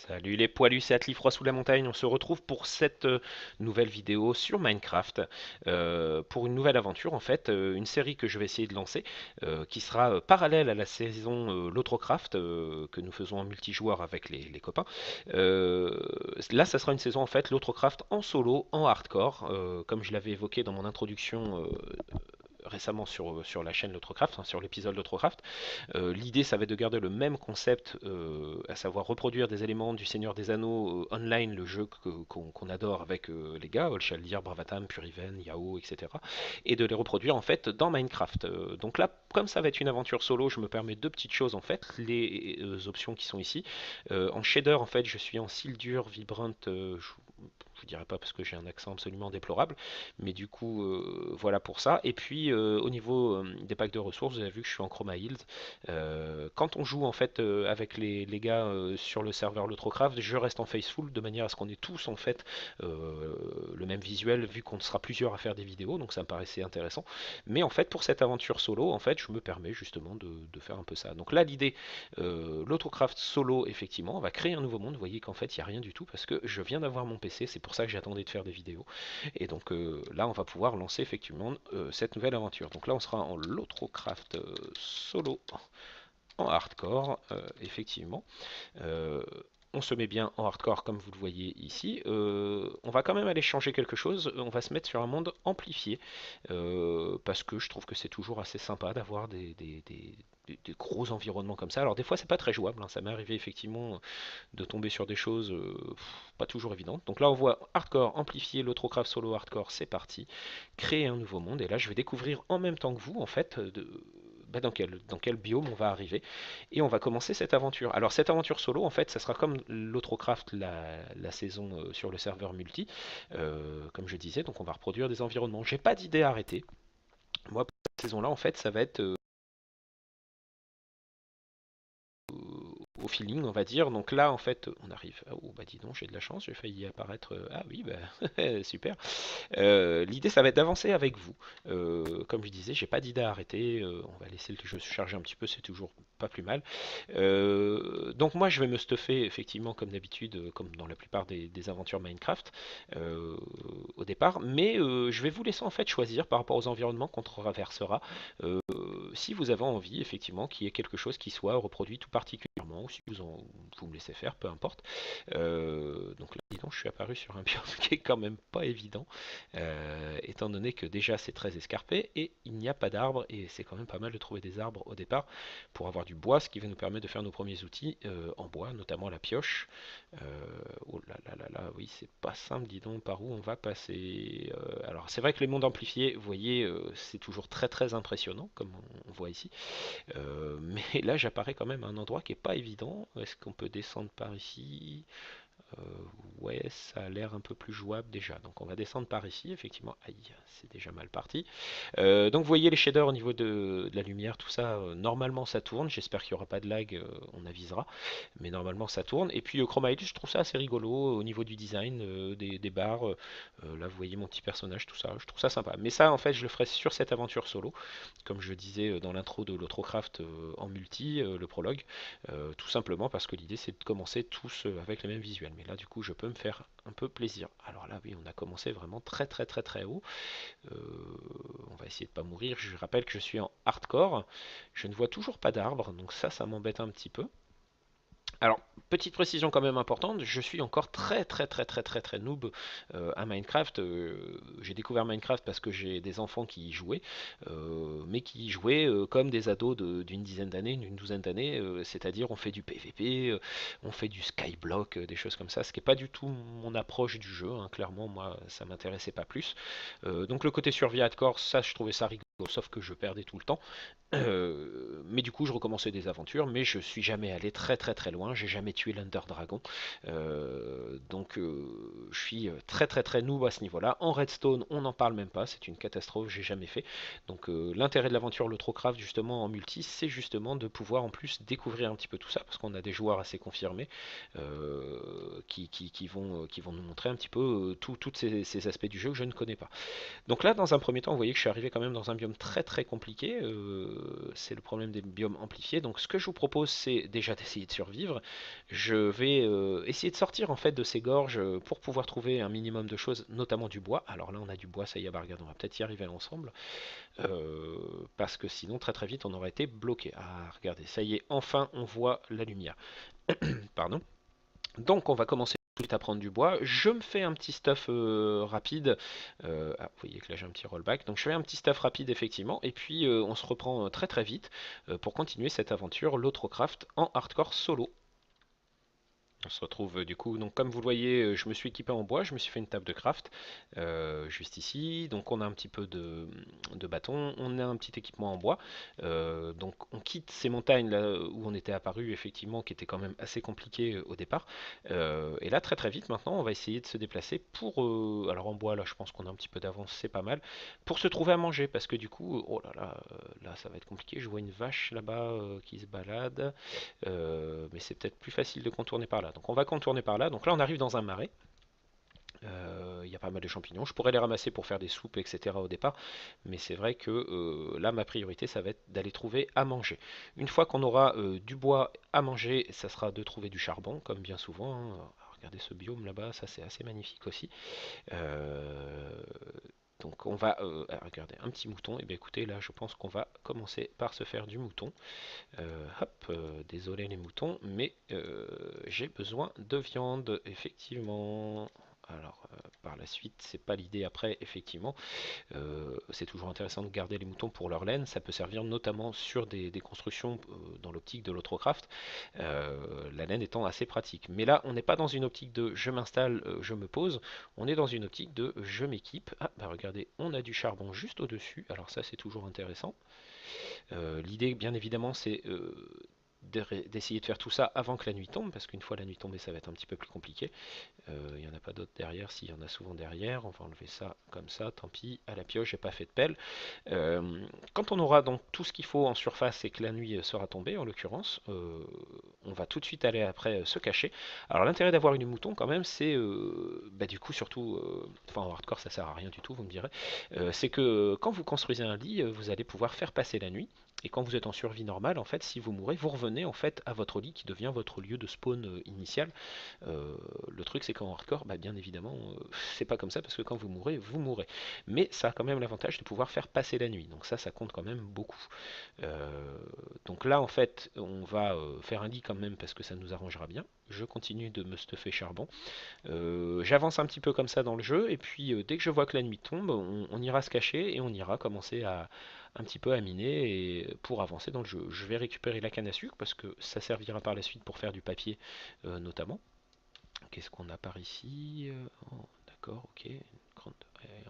Salut les poilus, c'est Atli sous la montagne. On se retrouve pour cette nouvelle vidéo sur Minecraft, pour une nouvelle aventure en fait, une série que je vais essayer de lancer, qui sera parallèle à la saison L'Autrocraft que nous faisons en multijoueur avec les copains. Euh, Là, ça sera une saison en fait L'Autrocraft en solo, en hardcore, comme je l'avais évoqué dans mon introduction. Récemment sur la chaîne L'Autrocraft, hein, sur l'épisode L'Autrocraft. L'idée, ça va être de garder le même concept, à savoir reproduire des éléments du Seigneur des Anneaux online, le jeu qu'on adore avec les gars, Olshaldir, Bravatam, Puriven, Yao, etc. Et de les reproduire en fait dans Minecraft. Donc là, comme ça va être une aventure solo, je me permets deux petites choses en fait, les options qui sont ici. En shader, en fait, je suis en Sildur, Vibrant, je vous dirai pas parce que j'ai un accent absolument déplorable, mais du coup, voilà pour ça. Et puis, au niveau des packs de ressources, vous avez vu que je suis en Chroma Hills. Quand on joue en fait avec les gars sur le serveur L'Autrocraft, je reste en Faceful de manière à ce qu'on ait tous en fait le même visuel, vu qu'on sera plusieurs à faire des vidéos, donc ça me paraissait intéressant. Mais en fait, pour cette aventure solo, en fait, je me permets justement de faire un peu ça. Donc là, l'idée, L'Autrocraft solo, effectivement, on va créer un nouveau monde. Vous voyez qu'en fait, il n'y a rien du tout parce que je viens d'avoir mon PC, c'est pour ça que j'attendais de faire des vidéos. Et donc là, on va pouvoir lancer effectivement cette nouvelle aventure. Donc là, on sera en L'Autrocraft solo en hardcore, effectivement. Euh, on se met bien en hardcore comme vous le voyez ici. On va quand même aller changer quelque chose. On va se mettre sur un monde amplifié parce que je trouve que c'est toujours assez sympa d'avoir des gros environnements comme ça. Alors des fois c'est pas très jouable, hein. Ça m'est arrivé effectivement de tomber sur des choses pas toujours évidentes. Donc là on voit hardcore amplifié, l'Autrocraft solo hardcore, c'est parti. Créer un nouveau monde et là je vais découvrir en même temps que vous en fait dans quel biome on va arriver et on va commencer cette aventure. Alors cette aventure solo, en fait, ça sera comme l'Autrocraft, la saison sur le serveur multi, comme je disais, donc on va reproduire des environnements. J'ai pas d'idée arrêtée. Moi, pour cette saison-là, en fait, ça va être au feeling, on va dire. Donc là, en fait, on arrive. Oh, bah dis donc, j'ai de la chance, j'ai failli apparaître. Ah oui, bah super. L'idée, ça va être d'avancer avec vous. Comme je disais, j'ai pas d'idée à arrêter. On va laisser le jeu se charger un petit peu, c'est toujours pas plus mal. Donc moi, je vais me stuffer effectivement comme d'habitude, comme dans la plupart des aventures Minecraft euh, au départ. Mais je vais vous laisser en fait choisir par rapport aux environnements qu'on traversera. Euh, Si vous avez envie effectivement qu'il y ait quelque chose qui soit reproduit tout particulièrement, ou si vous me laissez faire, peu importe. Donc là, dis donc, je suis apparu sur un biome qui est quand même pas évident, étant donné que déjà c'est très escarpé et il n'y a pas d'arbres et c'est quand même pas mal de trouver des arbres au départ pour avoir du bois, ce qui va nous permettre de faire nos premiers outils en bois, notamment la pioche. Oh là là là là, oui, c'est pas simple, dis donc, par où on va passer. Alors c'est vrai que les mondes amplifiés, vous voyez, c'est toujours très très impressionnant, comme on voit ici. Mais là, j'apparais quand même à un endroit qui est pas évident. Est-ce qu'on peut descendre par ici? Euh, ouais, ça a l'air un peu plus jouable déjà. Donc on va descendre par ici, effectivement. Aïe, c'est déjà mal parti. Donc vous voyez les shaders au niveau de la lumière, tout ça, normalement ça tourne. J'espère qu'il n'y aura pas de lag, on avisera. Mais normalement ça tourne. Et puis Chroma Edge, je trouve ça assez rigolo au niveau du design, des barres. Là vous voyez mon petit personnage, tout ça. Je trouve ça sympa. Mais ça en fait je le ferai sur cette aventure solo. Comme je le disais dans l'intro de l'Autrocraft en multi, le prologue. Tout simplement parce que l'idée c'est de commencer tous avec les mêmes visuels. Mais là du coup je peux me faire un peu plaisir. Alors là oui on a commencé vraiment très très très très haut. Euh, on va essayer de pas mourir. Je rappelle que je suis en hardcore. Je ne vois toujours pas d'arbre, donc ça m'embête un petit peu. Alors, petite précision quand même importante, je suis encore très très très très très très noob à Minecraft. J'ai découvert Minecraft parce que j'ai des enfants qui y jouaient, mais qui y jouaient comme des ados d'une dizaine d'années, d'une douzaine d'années, c'est-à-dire on fait du PVP, on fait du skyblock, des choses comme ça, ce qui n'est pas du tout mon approche du jeu, hein. Clairement moi ça m'intéressait pas plus. Donc le côté survie hardcore, ça je trouvais ça rigolo, sauf que je perdais tout le temps. Mais du coup, je recommençais des aventures, mais je suis jamais allé très très très loin. J'ai jamais tué l'Under Dragon, donc je suis très très très noob à ce niveau-là. En Redstone, on n'en parle même pas. C'est une catastrophe. J'ai jamais fait. Donc l'intérêt de l'aventure le Trocraft justement en multi, c'est justement de pouvoir en plus découvrir un petit peu tout ça, parce qu'on a des joueurs assez confirmés qui vont nous montrer un petit peu tous ces aspects du jeu que je ne connais pas. Donc là, dans un premier temps, vous voyez que je suis arrivé quand même dans un biome biome très très compliqué, c'est le problème des biomes amplifiés. Donc ce que je vous propose, c'est déjà d'essayer de survivre. Je vais essayer de sortir en fait de ces gorges pour pouvoir trouver un minimum de choses, notamment du bois. Alors là, on a du bois, ça y est, bah regarde, on va peut-être y arriver ensemble, euh, parce que sinon très très vite on aurait été bloqué. Ah, regardez, ça y est, enfin on voit la lumière. Pardon. Donc on va commencer tout de suite à prendre du bois. Je me fais un petit stuff rapide. Vous voyez que là j'ai un petit rollback. Donc je fais un petit stuff rapide effectivement. Et puis on se reprend très très vite pour continuer cette aventure, l'Autrocraft en hardcore solo. On se retrouve du coup, donc comme vous le voyez, je me suis équipé en bois, je me suis fait une table de craft juste ici. Donc on a un petit peu de bâton, on a un petit équipement en bois. Donc on quitte ces montagnes là où on était apparu effectivement, qui étaient quand même assez compliquées au départ. Et là très très vite maintenant, on va essayer de se déplacer pour, alors en bois là, je pense qu'on a un petit peu d'avance, c'est pas mal, pour se trouver à manger parce que du coup, oh là là, là ça va être compliqué. Je vois une vache là-bas qui se balade. Mais c'est peut-être plus facile de contourner par là. Donc on va contourner par là. Donc là on arrive dans un marais. Il y a pas mal de champignons. Je pourrais les ramasser pour faire des soupes, etc. au départ. Mais c'est vrai que là ma priorité ça va être d'aller trouver à manger. Une fois qu'on aura du bois à manger, ça sera de trouver du charbon, comme bien souvent, hein. Regardez ce biome là-bas, ça c'est assez magnifique aussi. Euh, donc on va regarder un petit mouton. Et bien écoutez, là je pense qu'on va commencer par se faire du mouton. Hop, désolé les moutons, mais j'ai besoin de viande, effectivement. Alors, par la suite, c'est pas l'idée après, effectivement. C'est toujours intéressant de garder les moutons pour leur laine. Ça peut servir notamment sur des constructions dans l'optique de l'autrocraft. La laine étant assez pratique. Mais là, on n'est pas dans une optique de je m'installe, je me pose. On est dans une optique de je m'équipe. Ah, bah regardez, on a du charbon juste au-dessus. Alors ça, c'est toujours intéressant. L'idée, bien évidemment, c'est d'essayer de faire tout ça avant que la nuit tombe, parce qu'une fois la nuit tombée, ça va être un petit peu plus compliqué. Il n'y en a pas d'autres derrière, s'il y en a souvent derrière, on va enlever ça comme ça, tant pis, à la pioche, j'ai pas fait de pelle. Quand on aura donc tout ce qu'il faut en surface et que la nuit sera tombée, en l'occurrence, on va tout de suite aller après se cacher. Alors l'intérêt d'avoir une mouton quand même, c'est bah, du coup surtout, enfin en hardcore ça sert à rien du tout, vous me direz, c'est que quand vous construisez un lit, vous allez pouvoir faire passer la nuit. Et quand vous êtes en survie normale, en fait, si vous mourrez, vous revenez en fait à votre lit qui devient votre lieu de spawn initial. Le truc, c'est qu'en hardcore, bah, bien évidemment, c'est pas comme ça parce que quand vous mourrez, vous mourrez. Mais ça a quand même l'avantage de pouvoir faire passer la nuit. Donc ça compte quand même beaucoup. Euh, donc là, en fait, on va faire un lit quand même parce que ça nous arrangera bien. Je continue de me stuffer charbon. J'avance un petit peu comme ça dans le jeu et puis dès que je vois que la nuit tombe, on ira se cacher et on ira commencer à un petit peu à miner et pour avancer dans le jeu. Je vais récupérer la canne à sucre parce que ça servira par la suite pour faire du papier notamment. Qu'est-ce qu'on a par ici? Oh, d'accord, ok.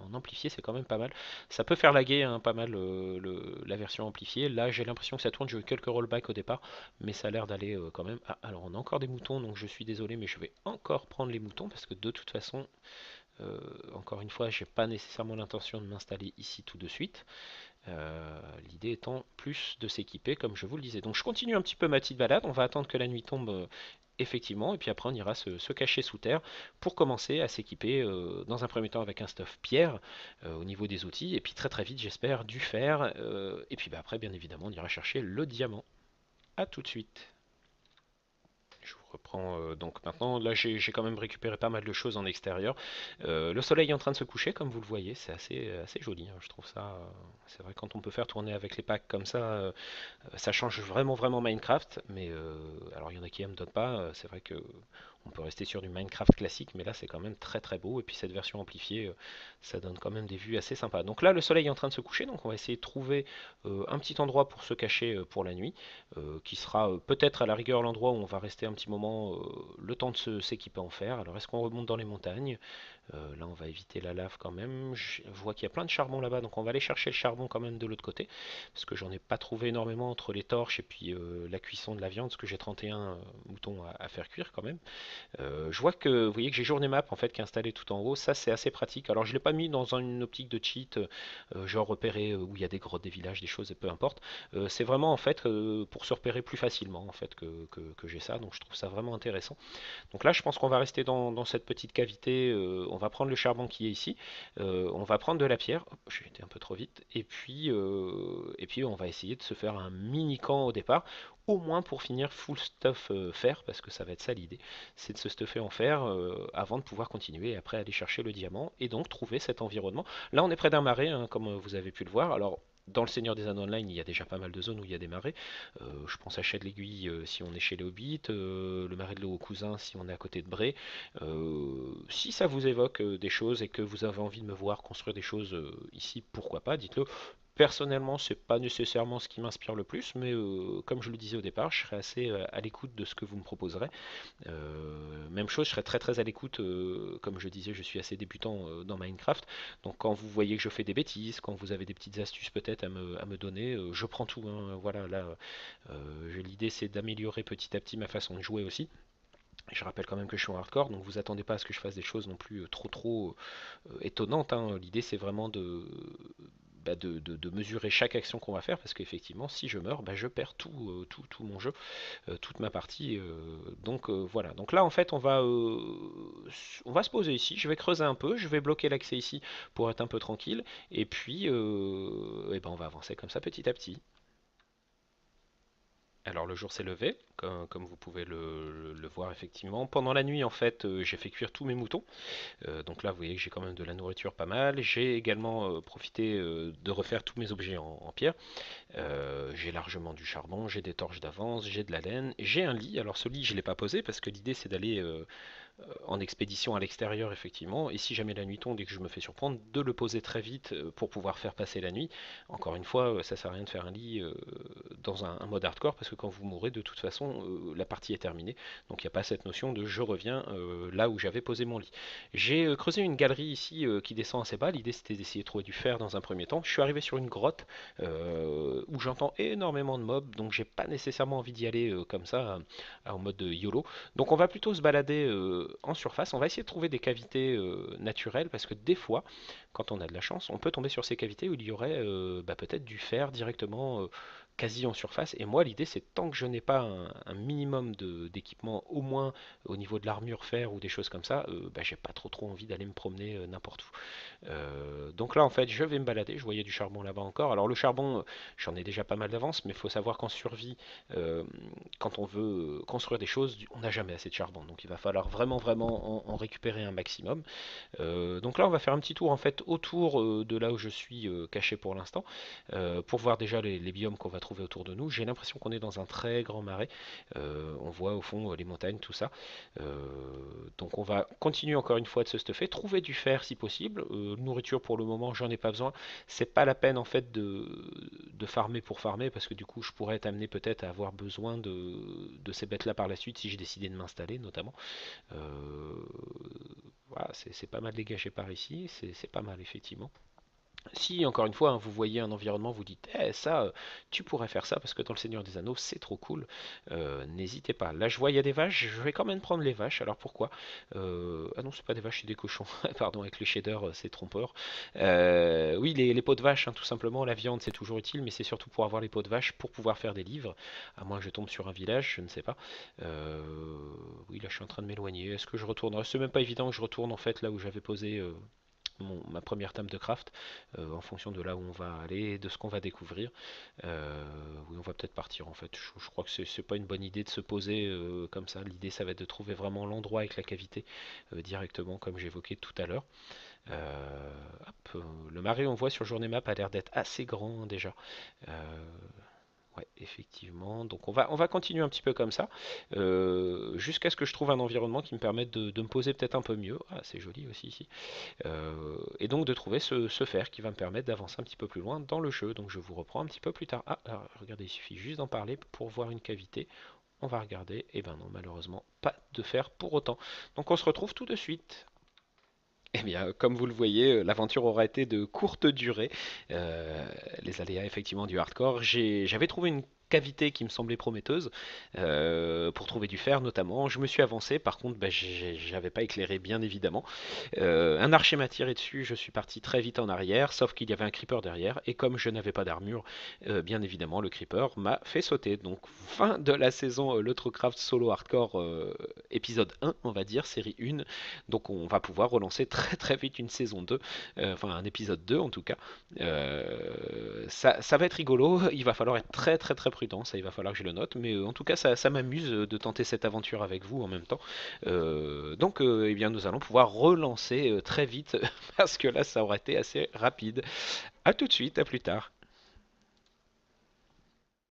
En amplifié, c'est quand même pas mal. Ça peut faire laguer hein, pas mal la version amplifiée. Là, j'ai l'impression que ça tourne. J'ai eu quelques rollbacks au départ, mais ça a l'air d'aller quand même. Ah, alors, on a encore des moutons, donc je suis désolé, mais je vais encore prendre les moutons parce que de toute façon, encore une fois, j'ai pas nécessairement l'intention de m'installer ici tout de suite. L'idée étant plus de s'équiper, comme je vous le disais. Donc je continue un petit peu ma petite balade. On va attendre que la nuit tombe effectivement, et puis après on ira se cacher sous terre pour commencer à s'équiper dans un premier temps avec un stuff pierre au niveau des outils, et puis très très vite j'espère du fer, et puis bah, après bien évidemment on ira chercher le diamant. A tout de suite. Je vous reprends donc maintenant. Là, j'ai quand même récupéré pas mal de choses en extérieur. Le soleil est en train de se coucher, comme vous le voyez. C'est assez joli, hein, je trouve ça. C'est vrai, quand on peut faire tourner avec les packs comme ça change vraiment, vraiment Minecraft. Mais alors, il y en a qui aiment, d'autres pas. C'est vrai que on peut rester sur du Minecraft classique, mais là, c'est quand même très, très beau. Et puis, cette version amplifiée, ça donne quand même des vues assez sympas. Donc là, le soleil est en train de se coucher. Donc, on va essayer de trouver un petit endroit pour se cacher pour la nuit qui sera peut-être à la rigueur l'endroit où on va rester un petit moment, le temps de s'équiper en fer. Alors est-ce qu'on remonte dans les montagnes? Là on va éviter la lave quand même. Je vois qu'il y a plein de charbon là-bas, donc on va aller chercher le charbon quand même de l'autre côté, parce que j'en ai pas trouvé énormément entre les torches et puis la cuisson de la viande, parce que j'ai 31 moutons à faire cuire quand même. Je vois que vous voyez que j'ai journée map en fait qui est installée tout en haut. Ça c'est assez pratique. Alors je l'ai pas mis dans une optique de cheat, genre repérer où il y a des grottes, des villages, des choses, et peu importe. C'est vraiment en fait pour se repérer plus facilement en fait que j'ai ça. Donc je trouve ça vraiment intéressant. Donc là, je pense qu'on va rester dans cette petite cavité. On va prendre le charbon qui est ici. On va prendre de la pierre. Hop, j'ai été un peu trop vite. Et puis, on va essayer de se faire un mini camp au départ. Au moins pour finir full stuff fer, parce que ça va être ça l'idée. C'est de se stuffer en fer avant de pouvoir continuer et après aller chercher le diamant et donc trouver cet environnement. Là, on est près d'un marais, hein, comme vous avez pu le voir. Alors, dans le Seigneur des Anneaux Online, il y a déjà pas mal de zones où il y a des marais. Je pense à Château de l'Aiguille si on est chez les Hobbits, le marais de l'eau aux cousins si on est à côté de Bray. Si ça vous évoque des choses et que vous avez envie de me voir construire des choses ici, pourquoi pas, dites-le. Personnellement, c'est pas nécessairement ce qui m'inspire le plus, mais comme je le disais au départ, je serai assez à l'écoute de ce que vous me proposerez. Même chose, je serai très très à l'écoute. Comme je disais, je suis assez débutant dans Minecraft. Donc quand vous voyez que je fais des bêtises, quand vous avez des petites astuces peut-être à me donner, je prends tout, hein. Voilà, là, l'idée c'est d'améliorer petit à petit ma façon de jouer aussi. Je rappelle quand même que je suis en hardcore, donc vous attendez pas à ce que je fasse des choses non plus trop étonnantes, hein. L'idée c'est vraiment de mesurer chaque action qu'on va faire, parce qu'effectivement, si je meurs, bah, je perds tout mon jeu, toute ma partie. Donc voilà. Donc là, en fait, on va se poser ici. Je vais creuser un peu, je vais bloquer l'accès ici pour être un peu tranquille, et puis eh ben, on va avancer comme ça petit à petit. Alors le jour s'est levé, comme vous pouvez le voir effectivement. Pendant la nuit, en fait, j'ai fait cuire tous mes moutons. Donc là, vous voyez que j'ai quand même de la nourriture pas mal. J'ai également profité de refaire tous mes objets en pierre. J'ai largement du charbon, j'ai des torches d'avance, j'ai de la laine, j'ai un lit. Alors ce lit, je ne l'ai pas posé parce que l'idée c'est d'aller en expédition à l'extérieur effectivement, et si jamais la nuit tombe et que je me fais surprendre, de le poser très vite pour pouvoir faire passer la nuit. Encore une fois, ça sert à rien de faire un lit dans un mode hardcore parce que quand vous mourrez, de toute façon, la partie est terminée. Donc il n'y a pas cette notion de je reviens là où j'avais posé mon lit. J'ai creusé une galerie ici qui descend assez bas. L'idée c'était d'essayer de trouver du fer dans un premier temps. Je suis arrivé sur une grotte où j'entends énormément de mobs, donc j'ai pas nécessairement envie d'y aller comme ça en mode YOLO. Donc on va plutôt se balader en surface, on va essayer de trouver des cavités naturelles parce que des fois, quand on a de la chance, on peut tomber sur ces cavités où il y aurait bah, peut-être du fer directement quasi en surface. Et moi, l'idée, c'est tant que je n'ai pas un minimum d'équipement, au moins au niveau de l'armure fer ou des choses comme ça, bah, j'ai pas trop envie d'aller me promener n'importe où. Donc là, en fait, je vais me balader. Je voyais du charbon là-bas encore. Alors le charbon, j'en ai déjà pas mal d'avance, mais il faut savoir qu'en survie, euh, quand on veut construire des choses, on n'a jamais assez de charbon. Donc il va falloir vraiment en récupérer un maximum. Donc là, on va faire un petit tour en fait autour de là où je suis caché pour l'instant, pour voir déjà les biomes qu'on va trouver autour de nous. J'ai l'impression qu'on est dans un très grand marais. On voit au fond les montagnes, tout ça. Euh, donc on va continuer encore une fois de se stuffer, trouver du fer si possible. Nourriture pour le moment, j'en ai pas besoin. C'est pas la peine en fait de farmer pour farmer parce que du coup je pourrais être amené peut-être à avoir besoin de ces bêtes-là par la suite si j'ai décidé de m'installer notamment. Euh, voilà, c'est pas mal dégagé par ici, c'est pas mal effectivement. Si, encore une fois, hein, vous voyez un environnement, vous dites, eh, ça, tu pourrais faire ça parce que dans le Seigneur des Anneaux, c'est trop cool. N'hésitez pas. Là, je vois, il y a des vaches. Je vais quand même prendre les vaches. Alors pourquoi? Ah non, c'est pas des vaches, c'est des cochons. Pardon, avec les shaders, c'est trompeur. Oui, les peaux de vache, hein, tout simplement. La viande, c'est toujours utile, mais c'est surtout pour avoir les peaux de vache pour pouvoir faire des livres. À moins que je tombe sur un village, je ne sais pas. Euh, oui, là, je suis en train de m'éloigner. Est-ce que je retourne? C'est même pas évident que je retourne en fait là où j'avais posé. Ma première table de craft en fonction de là où on va aller, de ce qu'on va découvrir. Oui, on va peut-être partir en fait. Je crois que c'est pas une bonne idée de se poser comme ça. L'idée, ça va être de trouver vraiment l'endroit avec la cavité directement, comme j'évoquais tout à l'heure. Hop, le marais, on voit sur journée map, a l'air d'être assez grand déjà. Euh, Ouais, effectivement. Donc on va continuer un petit peu comme ça, jusqu'à ce que je trouve un environnement qui me permette de me poser peut-être un peu mieux. Ah, c'est joli aussi ici. Et donc de trouver ce fer qui va me permettre d'avancer un petit peu plus loin dans le jeu. Donc je vous reprends un petit peu plus tard. Ah, alors, regardez, il suffit juste d'en parler pour voir une cavité. On va regarder. Et ben non, malheureusement, pas de fer pour autant. Donc on se retrouve tout de suite. Eh bien, comme vous le voyez, l'aventure aura été de courte durée. Les aléas effectivement du hardcore. J'avais trouvé une cavité qui me semblait prometteuse pour trouver du fer notamment. Je me suis avancé, par contre bah, j'avais pas éclairé bien évidemment. Un archer m'a tiré dessus, je suis parti très vite en arrière, sauf qu'il y avait un creeper derrière, et comme je n'avais pas d'armure, bien évidemment le creeper m'a fait sauter. Donc fin de la saison LeutroCraft Solo Hardcore épisode 1, on va dire, série 1. Donc on va pouvoir relancer très très vite une saison 2, enfin un épisode 2 en tout cas. Ça va être rigolo, il va falloir être très très très prudent, ça il va falloir que je le note, mais en tout cas ça m'amuse de tenter cette aventure avec vous en même temps. Donc eh bien nous allons pouvoir relancer très vite parce que là ça aurait été assez rapide. A tout de suite, à plus tard.